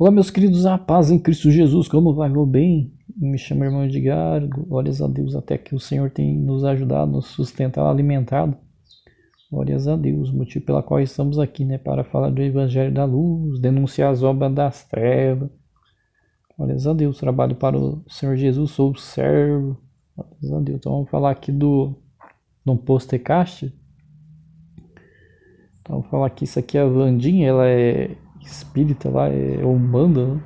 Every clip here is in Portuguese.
Olá, meus queridos, a paz em Cristo Jesus, como vai, meu bem? Me chamo irmão Edgar, glórias a Deus, até que o Senhor tem nos ajudado, nos sustentado, alimentado. Glórias a Deus, motivo pela qual estamos aqui, né, para falar do Evangelho da Luz, denunciar as obras das trevas. Glórias a Deus, trabalho para o Senhor Jesus, sou servo. Glórias a Deus. Então vamos falar aqui do Postecast. Então vamos falar que isso aqui é a Vandinha, ela é espírita lá, é umbanda, né?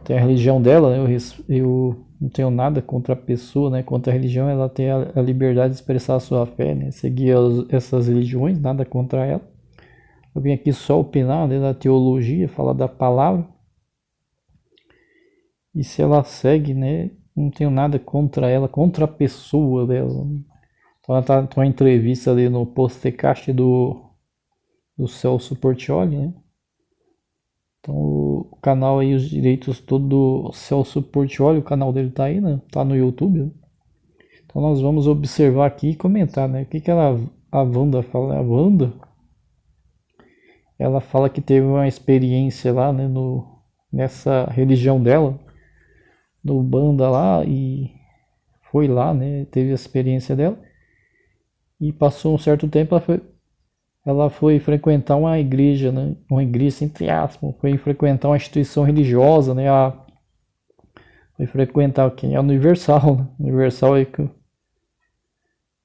Tem a religião dela, né? Eu não tenho nada contra a pessoa, né? Contra a religião, ela tem a liberdade de expressar a sua fé, né? Seguir essas religiões, nada contra ela. Eu vim aqui só opinar, né, da teologia, falar da palavra. E se ela segue, né? Não tenho nada contra ela, contra a pessoa dela, né? Então ela tá uma entrevista ali no Postecast do Celso Portiolli, né? Então o canal aí, os direitos todo do Celso Portiolli, o canal dele tá aí, né? Tá no YouTube, né? Então nós vamos observar aqui e comentar, né? O que a Wanda fala? A Wanda, ela fala que teve uma experiência lá, né? Nessa religião dela, no Banda lá, e foi lá, né? Teve a experiência dela. E passou um certo tempo, ela foi frequentar uma igreja, né? Uma igreja, entre aspas, foi frequentar uma instituição religiosa, né? Foi frequentar quem? A Universal, né? Universal é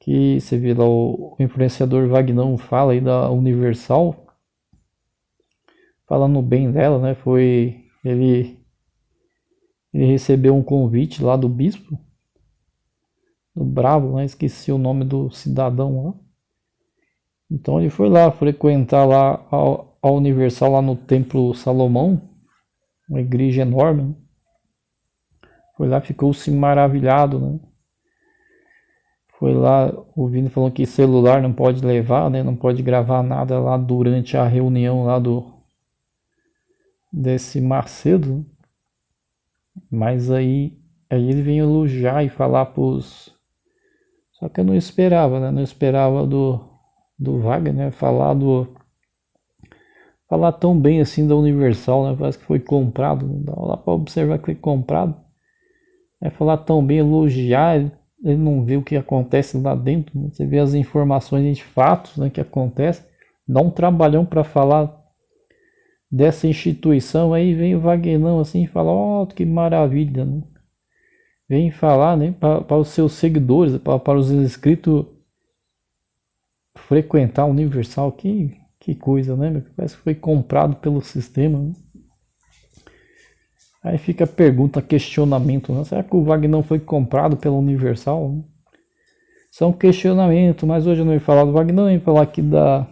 que você vê lá o influenciador Vagnão fala aí da Universal, falando bem dela, né? Ele recebeu um convite lá do bispo, do Bravo, né? Esqueci o nome do cidadão lá. Então ele foi lá frequentar lá a Universal, lá no Templo Salomão, uma igreja enorme, né? Foi lá, ficou-se maravilhado, né? Foi lá, ouvindo, falando que celular não pode levar, né? Não pode gravar nada lá durante a reunião lá desse Macedo, né? Mas aí ele vem elogiar e falar pros... Só que eu não esperava, né? Não esperava do Wagner, né? Falar tão bem assim da Universal, né? Parece que foi comprado, né? Dá lá para observar que foi comprado. É falar tão bem, elogiar, ele não vê o que acontece lá dentro, né? Você vê as informações de fatos, né, que acontecem, dá um trabalhão para falar dessa instituição, aí vem o Vaguenão assim e fala, ó, que maravilha, né? Vem falar, né, para os seus seguidores, para os inscritos frequentar a Universal, que coisa, né? Parece que foi comprado pelo sistema, né? Aí fica a pergunta, questionamento, né? Será que o Wagner não foi comprado pela Universal, né? Isso é um questionamento, mas hoje eu não ia falar do Wagner, não ia falar aqui da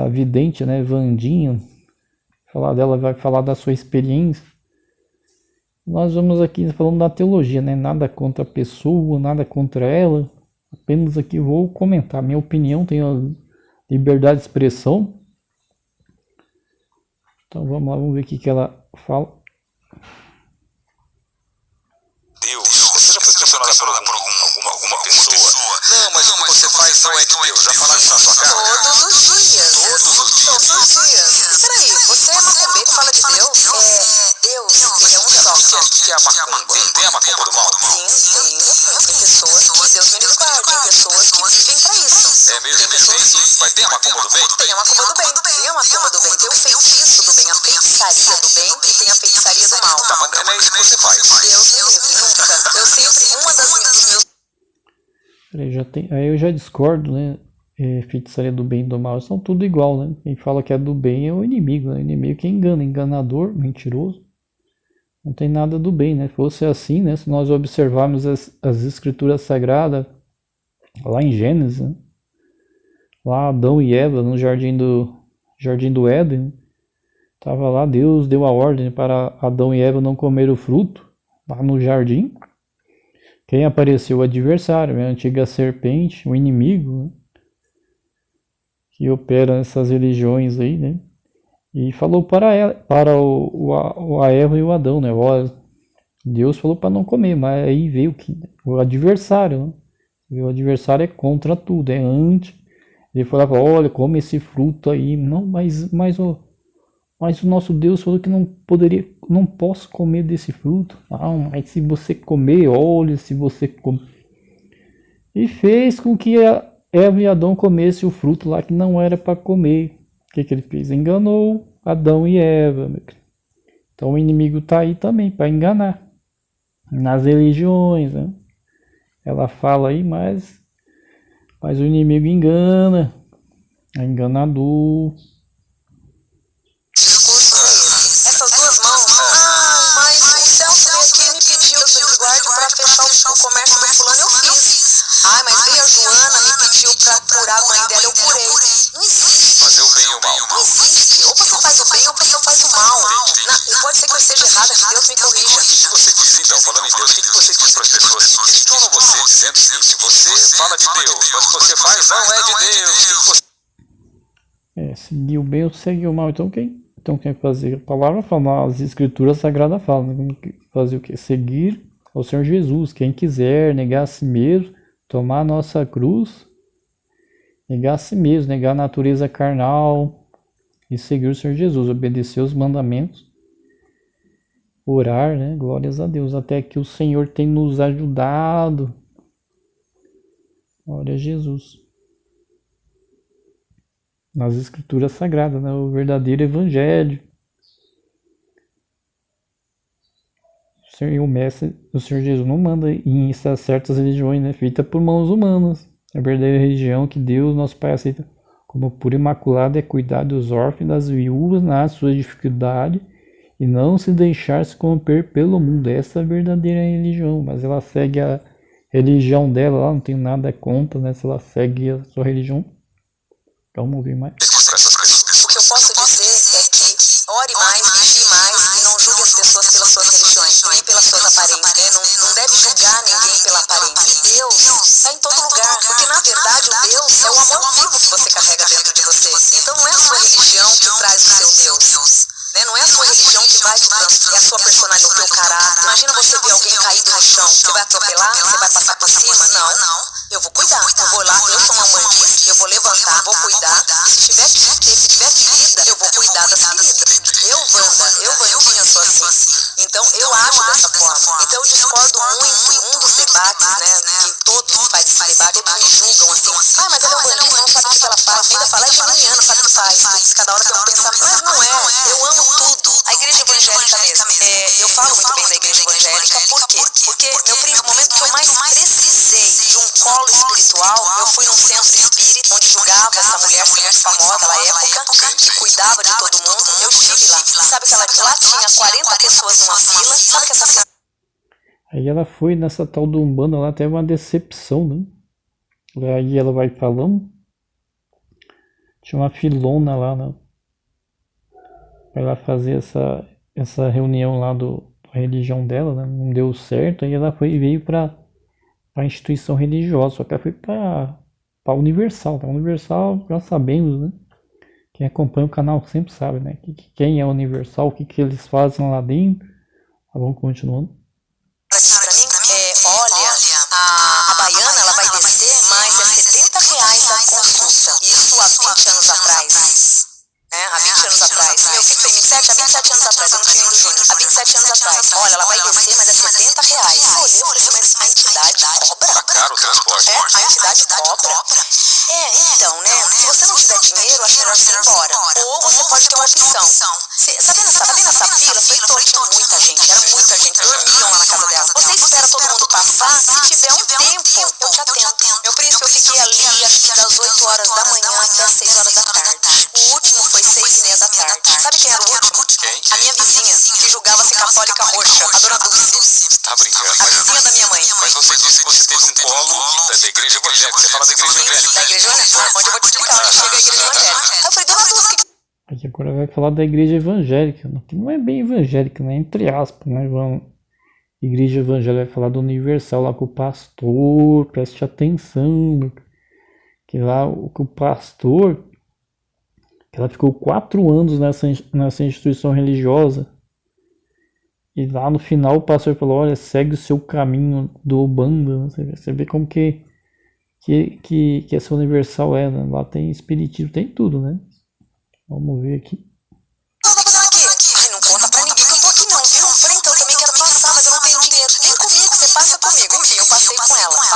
vidente, né, Vandinha. Falar dela, vai falar da sua experiência. Nós vamos aqui falando da teologia, né? Nada contra a pessoa, nada contra ela. Apenas aqui vou comentar minha opinião, tenho liberdade de expressão. Então vamos lá, vamos ver o que ela fala. Deus, você já foi questionada por alguma pessoa? Não, mas o que você faz não é de Deus. Já falaram isso na sua cara? Todos os dias. Peraí, você é macumbeiro e fala de Deus? Deus, ele é um só. O que é a macumba? Tem a macumba do mal? Sim, tem pessoas que Deus me livre, tem pessoas que vivem pra isso. É mesmo? Mas tem a macumba do bem? Tem a macumba do bem, tem a macumba do bem, tem o feitiço do bem, a feitiçaria do bem e tem a feitiçaria do mal. Tá, mas não é isso que você faz. Deus me livre, nunca. Eu sempre, dos meus... Aí eu já discordo, né? Feitiçaria do bem e do mal são tudo igual, né? Quem fala que é do bem é o inimigo, né? O inimigo que engana, enganador, mentiroso. Não tem nada do bem, né? Se fosse assim, né? Se nós observarmos as escrituras sagradas lá em Gênesis, né? Lá Adão e Eva no jardim do Éden, tava lá, Deus deu a ordem para Adão e Eva não comer o fruto lá no jardim. Quem apareceu? O adversário, a antiga serpente, o inimigo, né? Que opera nessas religiões aí, né? E falou para a Eva e o Adão, né? Deus falou para não comer, mas aí veio o adversário, né? E o adversário é contra tudo, é anti. Ele falava, olha, come esse fruto aí. Não, mas mas o nosso Deus falou que não posso comer desse fruto. Não, mas se você comer, olha, se você comer. E fez com que Eva e Adão comessem o fruto lá que não era para comer. O que ele fez? Enganou Adão e Eva. Então o inimigo está aí também para enganar. Nas religiões, né? Ela fala aí, mas o inimigo engana. É enganador. Discurso é esse. Essas duas mãos. Mas o Celso veio aqui e me pediu que eu guarde para fechar o comércio do fulano, eu fiz. Mas veio a Joana, me pediu para curar a mãe dela, eu curei. Não existe. Fazer o bem e o mal. Não existe. Ou você faz o bem ou você faz o mal. Pode ser que eu esteja errada, que Deus me corrija. O que você diz então, falando em Deus, o que você diz para as pessoas que questionam você, dizendo o seguinte: você fala de Deus, mas o que você faz não é de Deus? O que você... Seguir o bem ou seguir o mal. Então quem fazer? A palavra fala, as escrituras sagradas falam, né? Fazer o quê? Seguir ao Senhor Jesus. Quem quiser negar a si mesmo, tomar a nossa cruz, negar a si mesmo, negar a natureza carnal e seguir o Senhor Jesus, obedecer os mandamentos, orar, né? Glórias a Deus, até que o Senhor tem nos ajudado. Glória a Jesus. Nas escrituras sagradas, né? O verdadeiro evangelho. O mestre, o Senhor Jesus não manda em certas religiões, né? Feita por mãos humanas. A verdadeira religião que Deus, nosso Pai, aceita como pura e imaculada é cuidar dos órfãos e das viúvas na sua dificuldade e não se deixar se corromper pelo mundo. Essa é a verdadeira religião, mas ela segue a religião dela, lá não tem nada contra, né? Se ela segue a sua religião. Vamos ouvir mais. O que eu posso dizer é que ore mais, vigie mais e não julgue as pessoas pelas suas religiões, nem pelas suas aparências, né? Não deve julgar ninguém pela aparência. E Deus está em todo lugar, porque na verdade o Deus é o amor vivo que você carrega dentro de você. Então não é a sua religião que traz o seu Deus. Né? Não é a sua religião que vai te transformar, é a sua personalidade, o teu caráter. Imagina você ver alguém caído no chão, você vai atropelar, você vai passar por cima? Não. Eu vou cuidar, eu vou lá, eu sou uma mãe disso, eu vou levantar, vou cuidar. Se tiver ferida, eu vou cuidar das feridas. Eu, Vandinha, sou assim. Então eu ajo dessa forma. Então eu discordo muito. Um dos debates, né, que todos fazem esse debate, todos me julgam assim. Mas ela é um bandista, não sabe o que ela faz. Ainda fala, é geminiana, sabe o que faz. Cada hora tem um pensamento. Mas não é. Eu amo tudo. A igreja evangélica mesmo. Eu falo muito bem da igreja evangélica, por quê? Porque no momento que eu mais precisei de um colo espiritual, eu fui num centro espírita, onde julgava essa mulher ser muito famosa naquela época, que cuidava de todo mundo. Eu estive lá. Sabe que lá tinha 40 pessoas numa fila. Sabe que essa fila... Aí ela foi nessa tal do Umbanda lá, teve uma decepção, né? Aí ela vai falando. Tinha uma filona lá, né? Pra ela fazer essa reunião lá da religião dela, né? Não deu certo. Aí ela veio pra instituição religiosa, só que ela foi pra Universal. A Universal, já sabemos, né? Quem acompanha o canal sempre sabe, né? Quem é Universal, o que eles fazem lá dentro. Vamos continuando. Olha, a baiana ela vai descer, mas é R$70 a consulta. Isso há 20 anos atrás. Há 20 anos atrás. Meu filho tem 27, há 27 anos atrás, eu não tinha ido Júnior. Há 27 anos atrás. Olha, ela vai descer, mas é R$70. Eu olhei e falei assim, mas a entidade cobra? Tá caro o transporte. A entidade cobra. Então, né? Se você não tiver dinheiro, acho melhor você ir embora. Ou você pode ter uma opção. Tá vendo essa fila? Foi toda, tinha muita gente. Era muita gente. Dormiam lá na casa dela. Você espera todo mundo passar. Se tiver um tempo, eu te atendo. Meu príncipe, eu fiquei ali, acho que das 8 horas da manhã até as 6 horas da tarde. O último foi 6:30 da tarde. Sabe quem era o último? A minha vizinha, que julgava ser católica roxa, a dona Dulce. Tá brincando. A vizinha da minha mãe. Mas você disse que você teve um colo da igreja evangélica. Você fala da igreja evangélica. Da igreja evangélica. Onde eu vou te explicar onde chega a igreja evangélica. Aí eu falei, dona Dulce, que... Aqui agora vai falar da igreja evangélica, que não é bem evangélica, né? Entre aspas, né? Igreja evangélica vai falar do Universal lá com o pastor, preste atenção, que lá o pastor, que ela ficou 4 anos nessa instituição religiosa, e lá no final o pastor falou, olha, segue o seu caminho do Umbanda, você vê como que essa Universal é, né? Lá tem espiritismo, tem tudo, né? Vamos ver aqui. Não,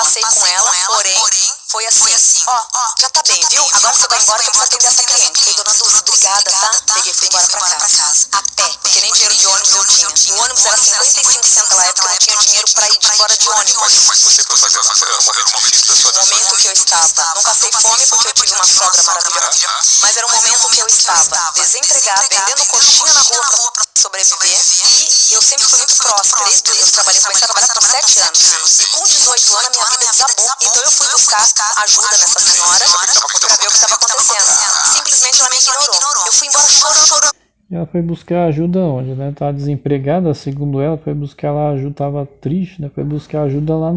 passei com ela, porém, foi assim, ó, já tá bem, viu? Agora você vai embora que eu preciso atender essa cliente. Falei, dona Dulce, obrigada, tá? Peguei e fui embora pra casa. A pé, porque nem dinheiro de ônibus eu tinha. O ônibus era 55 centavos naquela época, eu não tinha dinheiro pra ir embora de ônibus. Mas você foi fazer um momento difícil da sua O vida. momento que eu estava, não passei fome porque eu tive uma sogra maravilhosa, mas era um momento que eu estava desempregada, vendendo coxinha na rua pra sobreviver, e eu sempre fui muito próspera. Eu comecei a trabalhar com 7 anos, e com 18 anos a minha vida desabou. Então eu fui buscar ajuda nessa senhora pra ver o que estava acontecendo. Simplesmente ela me ignorou. Eu fui embora chorando. Ela foi buscar ajuda onde, né? Tava desempregada, segundo ela, foi buscar lá ajuda, tava triste, né? Foi buscar ajuda lá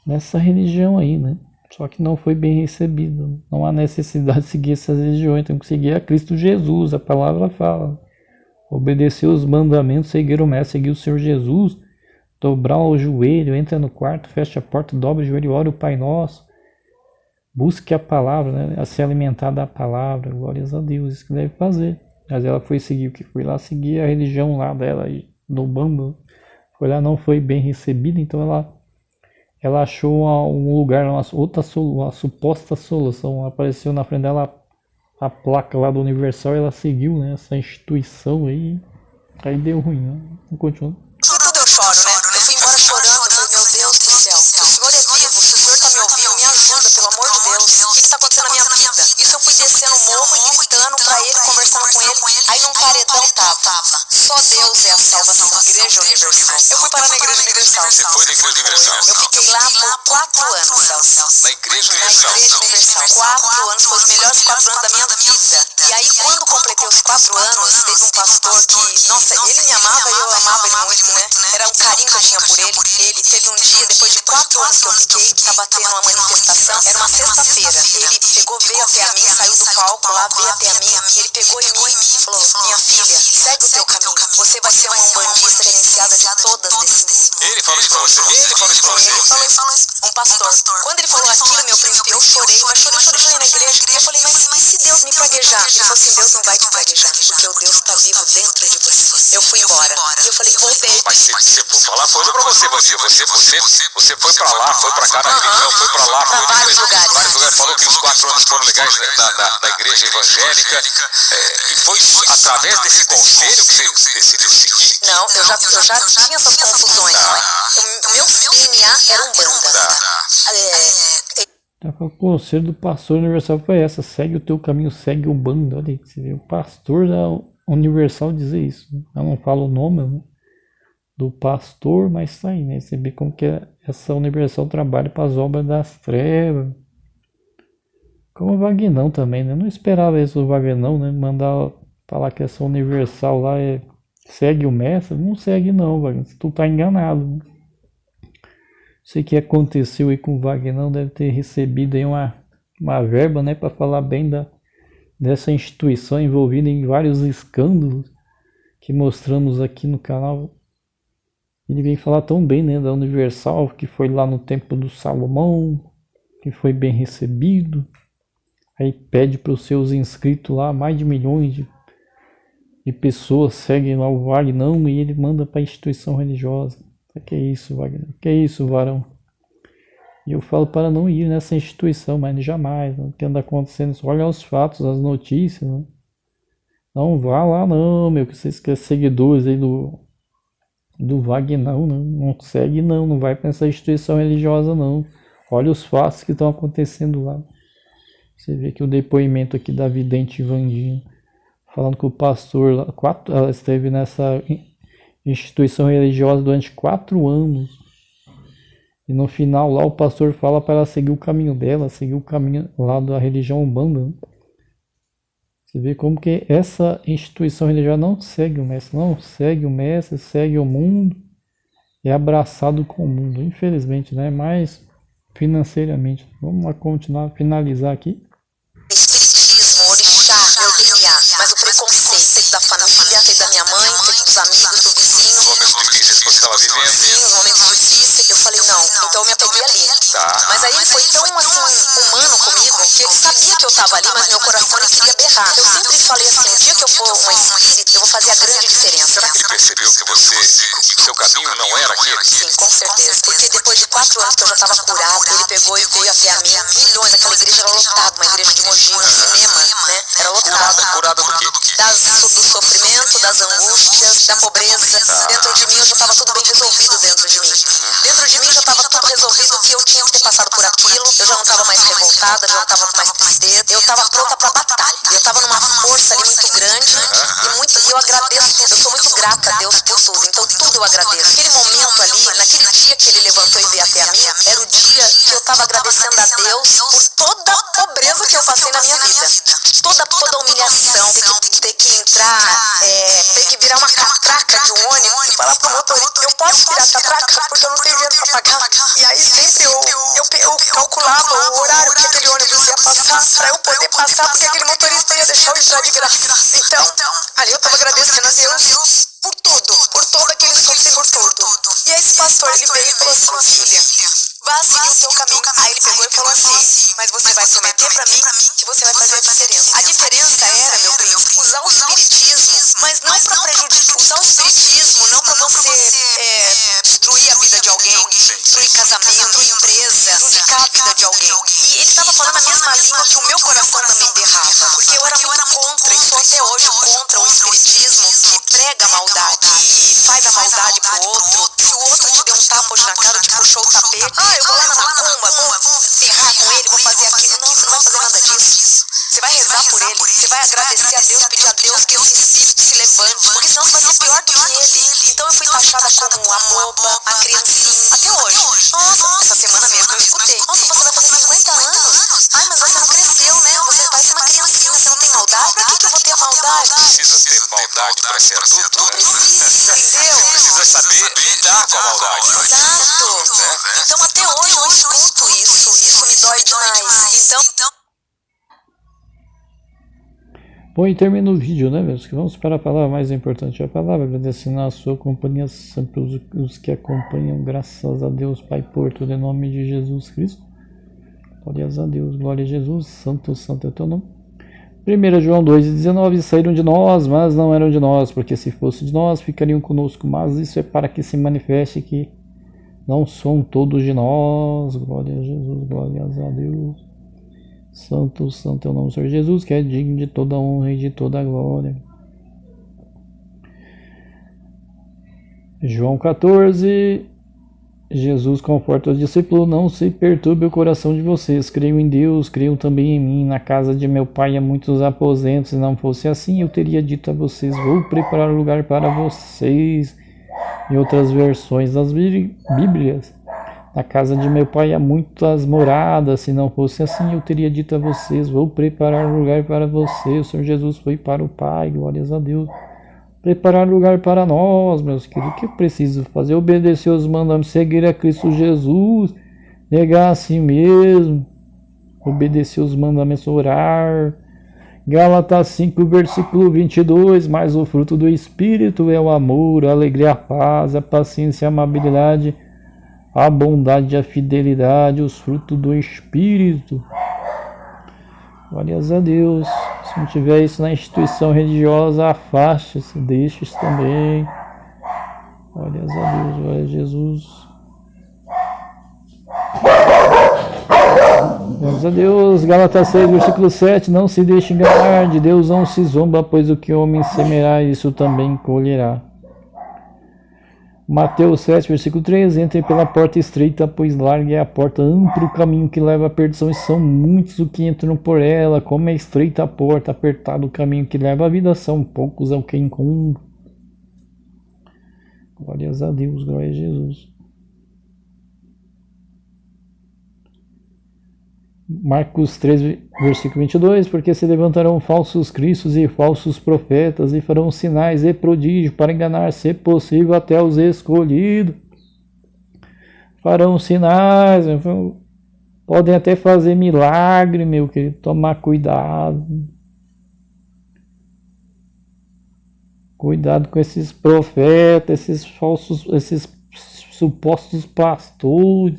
nessa religião aí, né? Só que não foi bem recebido. Não há necessidade de seguir essas religiões, tem que seguir a Cristo Jesus, a palavra fala. Obedecer os mandamentos, seguir o mestre, seguir o Senhor Jesus, dobrar o joelho, entra no quarto, fecha a porta, dobra o joelho, ora o Pai Nosso. Busque a palavra, né? A se alimentar da palavra, glórias a Deus, isso que deve fazer. Mas ela foi seguir o que foi lá, seguir a religião lá dela, aí, do Bamba. Foi lá, não foi bem recebida, então ela achou um lugar, uma suposta solução. Apareceu na frente dela a placa lá do Universal, ela seguiu, né, essa instituição aí deu ruim, né? Não continua. Por tudo eu choro, né? Eu fui embora chorando, eu falei, meu Deus do céu, se o Senhor é vivo, se o Senhor tá me ouvindo, me ajuda, pelo amor de Deus. O que tá acontecendo na minha vida? Isso eu fui descendo o morro e gritando pra ele, conversando com ele, aí num paredão tava, só Deus é a salvação, Igreja Universal. Eu fui parar na Igreja Universal. Você foi na Igreja Universal? Eu fiquei lá por 4 anos, Celso. Na Igreja Na Universal? Igreja Universal. 4 anos, foi os melhores 4 anos da minha vida. E aí, quando completei os 4 anos, teve um pastor que, nossa, ele me amava e eu amava ele muito, né? Era um carinho que eu tinha por ele. Ele teve um dia, depois de 4 anos que eu fiquei, tava tendo uma manifestação, era uma sexta-feira. Ele veio até a mim, saiu do palco lá, veio até a mim, ele pegou em mim e falou, minha filha, segue o teu caminho. Você vai ser uma umbandista gerenciada de todas desse mundo. Ele falou isso pra você? Ele falou isso pra você? Ele falou isso, um pastor. Quando ele falou aquilo, meu príncipe, eu chorei, mas chorei na igreja. Eu falei, mas e se Deus me praguejar? Ele falou assim, Deus não vai te praguejar, porque o Deus está vivo dentro de você. Eu fui embora. E eu falei, voltei. Mas você vou falar uma coisa pra você, Vandinha. Você foi pra lá, foi pra cá na religião, foi pra lá, Pra foi vários lugares. Falou que os 4 anos foram legais na igreja evangélica. E foi através desse conselho que você decidiu seguir? Não, eu já tinha essas confusões. O meu DNA era Umbanda. O conselho do pastor Universal foi essa: segue o teu caminho, segue o bando. Olha aí, você vê o pastor da Universal dizer isso. Eu não falo o nome, né, do pastor, mas tá aí, né? Você vê como que essa Universal trabalha para as obras das trevas. Como o Vagnão também, né? Eu não esperava isso do Vagnão, né? Mandar falar que essa Universal lá segue o mestre. Não segue não, Vagnão. Tu tá enganado, né? Sei que aconteceu aí com o Vagnão, deve ter recebido aí uma verba, né, para falar bem dessa instituição envolvida em vários escândalos que mostramos aqui no canal. Ele vem falar tão bem, né, da Universal, que foi lá no templo do Salomão, que foi bem recebido. Aí pede para os seus inscritos lá, mais de milhões de pessoas seguem lá o Vagnão e ele manda para a instituição religiosa. Que é isso, Wagner? Que é isso, varão? E eu falo para não ir nessa instituição, mas jamais. O que anda acontecendo? Olha os fatos, as notícias, né? Não vá lá não, meu, que vocês querem seguidores aí do Wagner, não segue não vai para essa instituição religiosa não. Olha os fatos que estão acontecendo lá. Você vê que o depoimento aqui da vidente Vandinha, falando que o pastor lá, ela esteve nessa instituição religiosa durante 4 anos. E no final lá o pastor fala para ela seguir o caminho dela, seguir o caminho lá da religião Umbanda. Né? Você vê como que essa instituição religiosa não segue o mestre, segue o mundo, é abraçado com o mundo, infelizmente, né? Mas financeiramente. Vamos lá continuar, finalizar aqui. Espiritismo, orixá, meu DNA, mas o preconceito da família, da minha mãe, dos amigos, do vizinho. Os momentos difíceis que você estava vivendo? Sim, os momentos difíceis, eu falei não, então eu me apeguei ali. Mas aí ele foi tão assim, humano comigo, que ele sabia que eu estava ali, mas meu coração não queria berrar. Eu sempre falei assim, o dia que eu for uma espírita, eu vou fazer a grande diferença. Será que ele percebeu que o seu caminho não era aquele? Sim, com certeza. Porque depois de 4 anos que eu já estava curada, ele pegou e veio até a mim. Milhões, aquela igreja era lotada, uma igreja de Mogi, um cinema, né? Era lotada. Curada do quê? Do sofrimento, das angústias, da pobreza. Dentro de mim eu já estava tudo bem resolvido dentro de mim. Dentro de mim já estava tudo resolvido, que eu tinha que ter passado por aquilo. Eu já não estava mais revoltada, já não estava com mais tristeza. Eu estava pronta para batalha. Eu estava numa força ali muito grande e eu agradeço tudo. Eu sou muito grata a Deus por tudo. Então tudo eu agradeço. Aquele momento ali, naquele dia que ele levantou e veio até a mim, era o dia que eu estava agradecendo a Deus por toda a pobreza que eu passei na minha vida. Toda a humilhação, ter que entrar, ter que virar uma catraca de um ônibus e falar pro motorista, eu posso virar catraca porque eu não tenho dinheiro pra pagar. E aí sempre eu calculava o horário que aquele ônibus ia passar pra eu poder passar, porque aquele motorista ia deixar eu entrar de graça. Então, ali eu tava agradecendo a Deus por tudo, por todo aquele sofrimento, por tudo. E aí esse pastor, ele veio e falou assim, filha, vá seguir o seu caminho. Aí ele pegou e falou assim, mas você vai prometer pra mim que você vai fazer a diferença. A diferença era, meu príncipe, usar o espiritismo, mas não pra prejudicar. Usar o espiritismo não pra você destruir a vida de alguém, destruir casamento, empresa, prejudicar a vida de alguém. E ele tava falando a mesma língua que o meu coração também berrava, porque eu era muito contra, e sou até hoje contra o espiritismo que prega a maldade, que faz a maldade pro outro. Se o outro te deu um tapa hoje na cara, te puxou o tapete, eu vou lá na macumba, vou ferrar com ele, vou fazer aquilo. Não, você não vai fazer nada disso. Você vai rezar por ele, você vai agradecer a Deus, pedir a Deus que esse espírito se levante, porque senão você vai ser pior do que ele. Então eu fui taxada como a boba, a criancinha, até hoje. Nossa, essa semana mesmo eu escutei. Nossa, você vai fazer 50 anos? Ai, mas você não cresceu, né? Você parece uma criancinha, você não tem maldade? Pra que eu vou ter a maldade? Precisa ter maldade para ser adulto, Não né? precisa, entendeu? Precisa saber lidar com a maldade. Exato. Então até hoje eu escuto isso me dói demais. Então... Bom, e termina o vídeo, né, meus? Vamos para a palavra mais importante. A palavra, agradecendo a sua companhia, sempre os que acompanham, graças a Deus, Pai, por tudo, em nome de Jesus Cristo. Glórias a Deus, glória a Jesus, santo, santo é teu nome. 1 João 2,19, saíram de nós, mas não eram de nós, porque se fosse de nós, ficariam conosco, mas isso é para que se manifeste que não são todos de nós. Glória a Jesus, glórias a Deus. Santo, santo é o nome do Senhor Jesus, que é digno de toda honra e de toda glória. João 14, Jesus conforta os discípulos, não se perturbe o coração de vocês, creiam em Deus, creiam também em mim, na casa de meu pai há muitos aposentos, se não fosse assim eu teria dito a vocês, vou preparar lugar para vocês. Em outras versões das Bíblias, na casa de meu pai há muitas moradas, se não fosse assim eu teria dito a vocês, vou preparar lugar para vocês. O Senhor Jesus foi para o Pai, glórias a Deus, preparar lugar para nós, meus queridos. O que eu preciso fazer? Obedecer os mandamentos, seguir a Cristo Jesus, negar a si mesmo, obedecer os mandamentos, orar. Gálatas 5, versículo 22, mas o fruto do Espírito é o amor, a alegria, a paz, a paciência, a amabilidade, a bondade, a fidelidade, os frutos do Espírito. Glórias a Deus. Se não tiver isso na instituição religiosa, afaste-se, deixe-se também. Glórias a Deus, glória a Jesus. Glórias a Deus. Gálatas 6, versículo 7, não se deixe enganar, de Deus não se zomba, pois o que o homem semeará, isso também colherá. Mateus 7, versículo 3, entrem pela porta estreita, pois larga é a porta, amplo o caminho que leva à perdição, e são muitos os que entram por ela, como é estreita a porta, apertado o caminho que leva à vida, são poucos ao que encontram. Glórias a Deus, glória a Jesus. Marcos 3, versículo 22, porque se levantarão falsos cristos e falsos profetas e farão sinais e prodígios para enganar, se possível, até os escolhidos. Farão sinais, podem até fazer milagre, meu querido, tomar cuidado. Cuidado com esses profetas, esses falsos, esses supostos pastores.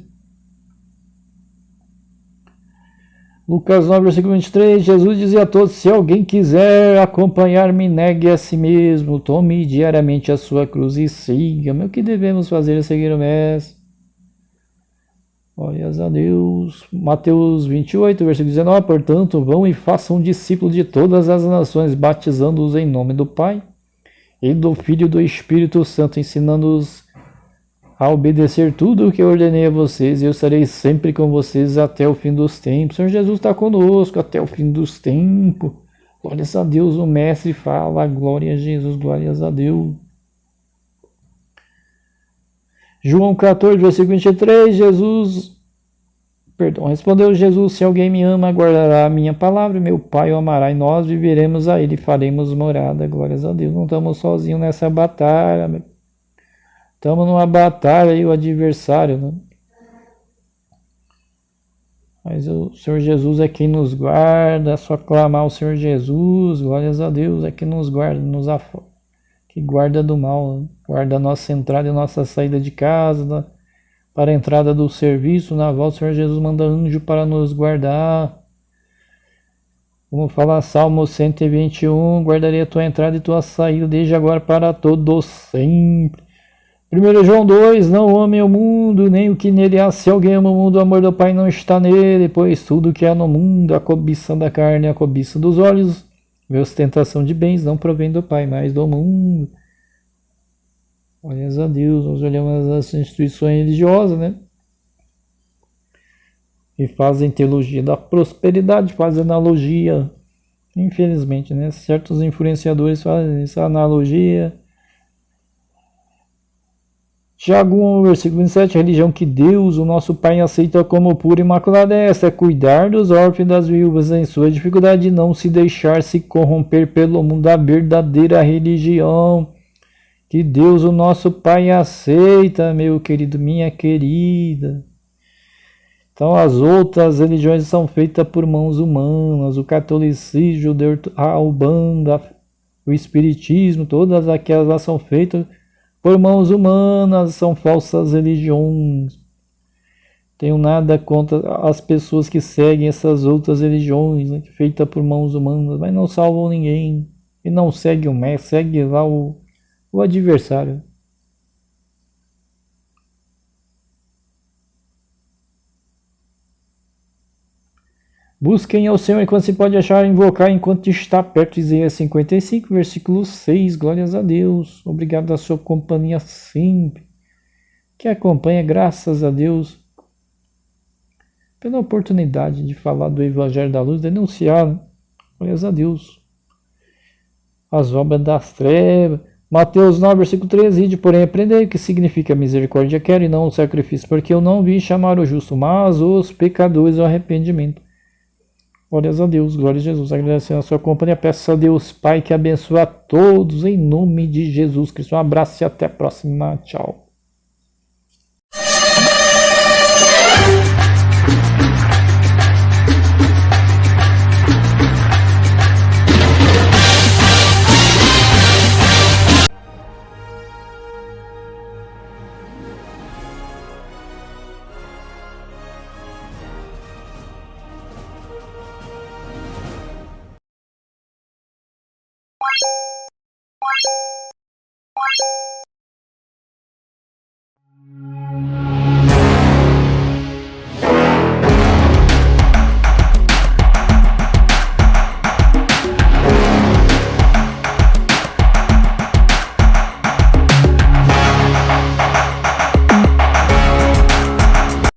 Lucas 9, versículo 23, Jesus dizia a todos, se alguém quiser acompanhar-me, negue a si mesmo, tome diariamente a sua cruz e siga-me. O que devemos fazer é seguir o Mestre. Glórias a Deus. Mateus 28, versículo 19, portanto, vão e façam discípulos de todas as nações, batizando-os em nome do Pai, e do Filho e do Espírito Santo, ensinando-os a obedecer tudo o que eu ordenei a vocês, e eu estarei sempre com vocês até o fim dos tempos. O Senhor Jesus está conosco até o fim dos tempos. Glórias a Deus, o Mestre fala, glória a Jesus, glórias a Deus. João 14, versículo 23, respondeu Jesus, se alguém me ama, guardará a minha palavra, meu Pai o amará, e nós viveremos a ele, faremos morada, glórias a Deus. Não estamos sozinhos nessa batalha, estamos numa batalha aí, o adversário, né? Mas o Senhor Jesus é quem nos guarda, é só clamar ao Senhor Jesus, glórias a Deus, é quem nos guarda, que guarda do mal, né? Guarda a nossa entrada e a nossa saída de casa, né? Para a entrada do serviço, na volta o Senhor Jesus manda anjo para nos guardar. Vamos falar Salmo 121, guardarei a tua entrada e tua saída, desde agora para todo sempre. 1 João 2, não amem o mundo, nem o que nele há. Se alguém ama o mundo, o amor do Pai não está nele, pois tudo que há no mundo, a cobiça da carne, a cobiça dos olhos, a ostentação de bens, não provém do Pai, mas do mundo. Glórias a Deus, nós olhamos as instituições religiosas, né? E fazem teologia da prosperidade, fazem analogia, infelizmente, né? Certos influenciadores fazem essa analogia. Tiago 1, versículo 27, a religião que Deus, o nosso Pai, aceita como pura e imaculada é esta, cuidar dos órfãos e das viúvas em sua dificuldade e não se deixar se corromper pelo mundo, da verdadeira religião que Deus, o nosso Pai, aceita, meu querido, minha querida. Então, as outras religiões são feitas por mãos humanas, o catolicismo, a Umbanda, o espiritismo, todas aquelas são feitas por mãos humanas, são falsas religiões. Tenho nada contra as pessoas que seguem essas outras religiões, né, feitas por mãos humanas, mas não salvam ninguém. E não segue o mestre, segue lá o adversário. Busquem ao Senhor enquanto se pode achar, invocar enquanto está perto. Isaías 55, versículo 6. Glórias a Deus. Obrigado a sua companhia sempre. Que acompanha, graças a Deus, pela oportunidade de falar do Evangelho da Luz, denunciar, né? Glórias a Deus, as obras das trevas. Mateus 9, versículo 13, ide, porém, aprendei o que significa misericórdia quero e não o sacrifício, porque eu não vim chamar o justo, mas os pecadores ao arrependimento. Glórias a Deus, glória a Jesus, agradecendo a sua companhia, peço a Deus Pai que abençoe a todos, em nome de Jesus Cristo. Um abraço e até a próxima, tchau. Thank you.